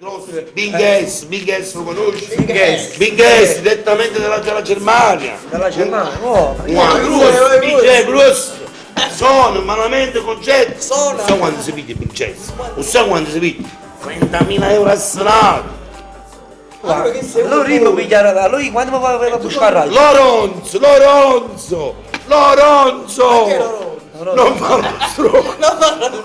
grossi, Big S lo conosci? Big S, direttamente dalla Germania. Dalla Germania, oh. DJ grosso. Sono malamente concetti. Non so quando si piglia Big S. Non so quando si piglia. 30.000 euro a serata. Lui prima pigliare da lui quando mi va a buscare Lorenzo! Non fa lo stronzo!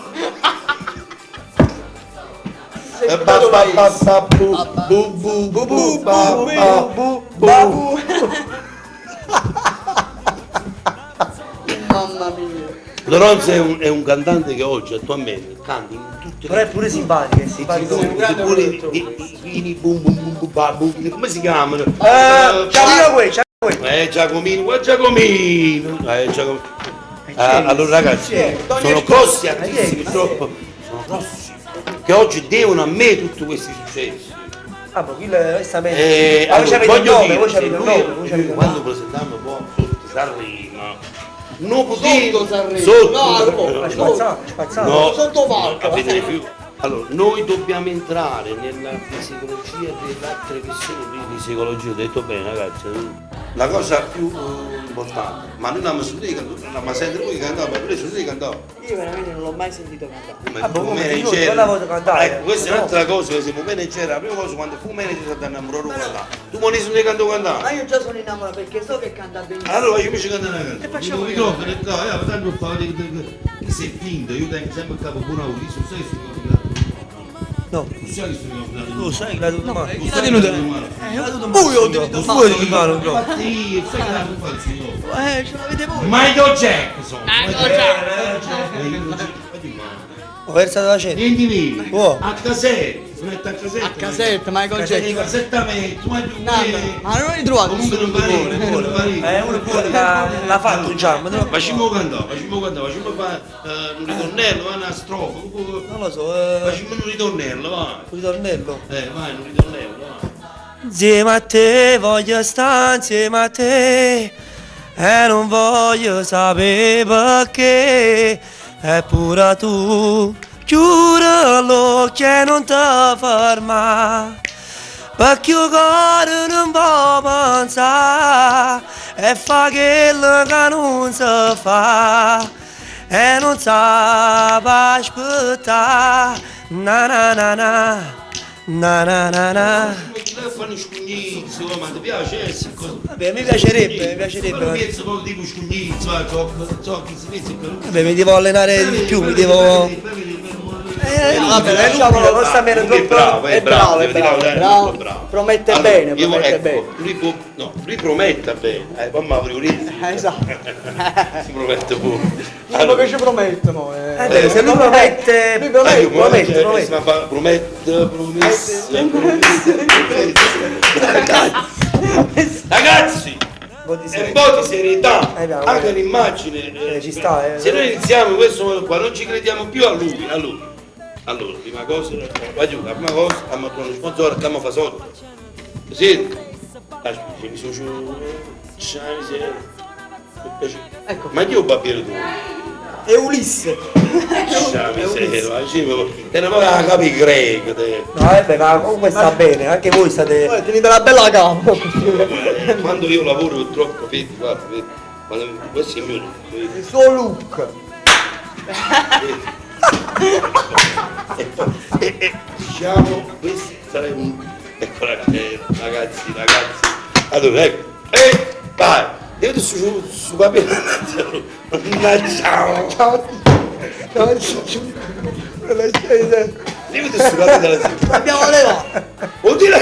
Mamma mia. Lorenzo è un cantante che oggi attualmente canta in tutte le... però è pure simpatico, è simpatico. Come si chiamano? Giacomino. Allora ragazzi, sono grossi artisti purtroppo, sono grossi, che oggi devono a me tutti questi successi. Ah, ma quello è onestamente... voi c'avete il nome, quando presentiamo poi sotto Sanremo, non Sotto Sanremo, sotto palco. a vedere più. Allora, noi dobbiamo entrare nella psicologia delle altre persone, quindi psicologia, ho detto bene ragazzi, la cosa più importante, ma noi non abbiamo sentito cantare, ma sentite voi cantare, ma pure sentite cantare. Io veramente non l'ho mai sentito cantare. Ecco, questa è un'altra cosa, che siamo manager, la prima cosa quando fu manager ti innamorò là. Tu non sei cantare. Ma io già sono innamorato perché so che canta benissimo. Allora io mi ci cantare una canzone. E facciamo il microfono e dai, tanto fare che sei finto, io tengo sempre a capo buona io so sai se no, tu sai che sono tu sai la tua mano. Io ho diritto Tu vuoi di mano, bro? Sì, sai che la fa il signore. ce l'avete voi. Michael Jackson. Versa della cena. Niente lì. Oh. A casette. A Casette, Michael Jackson. Cassettamento, Ma non li trovate? comunque non pare. Uno pure l'ha fatto già, ma no. Facciamo cantare, facciamo fare un ritornello, una strofa. Non lo so, Facciamo un ritornello, vai. un ritornello. Vai, un ritornello, vai. Insieme a te voglio stare insieme a te e non voglio sapere perché. Eppure tu chiudi l'occhio e non ti ferma, perché il cuore non può pensare e fa quello che non si fa e non sa aspettare. Na na na na na na na na. Fanno scugnizzi, ma ti piace essere così? Vabbè, mi piacerebbe. Ma penso proprio tipo scugnizzi, so che si pensa che... Vabbè, mi devo allenare di più, mi devo... Vabbè, lasciamolo, non sta bene troppo. È bravo. Promette bene, Lui promette bene, poi ma esatto. si promette pure. Quello che ci promettono. Se lui promette, Ragazzi, è un po' di serietà, anche l'immagine. ci sta, Se noi iniziamo in questo modo qua, non ci crediamo più a lui. Allora, prima cosa, la prima cosa, abbiamo trovato uno sponsor, abbiamo fatto soldi. Sì? Mi sono Ecco. ma io babbiere tu? È Ulisse. Te ne vai a capi greco. No, vabbè, ma comunque sta bene, anche voi state... Tenete la bella capa. Quando io lavoro troppo, vedi, guarda, quando questo è il mio Il suo look. Diciamo, questo sarebbe un... Ecco ragazzi. Allora, ecco. Vai. Io su papiro. Ciao. Io ti su papiro. Abbiamo levato. Oddio la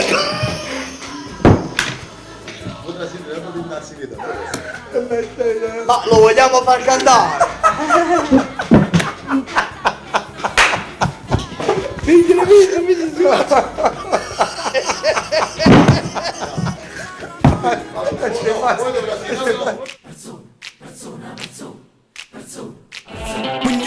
Ma lo vogliamo far cantare? Figlio,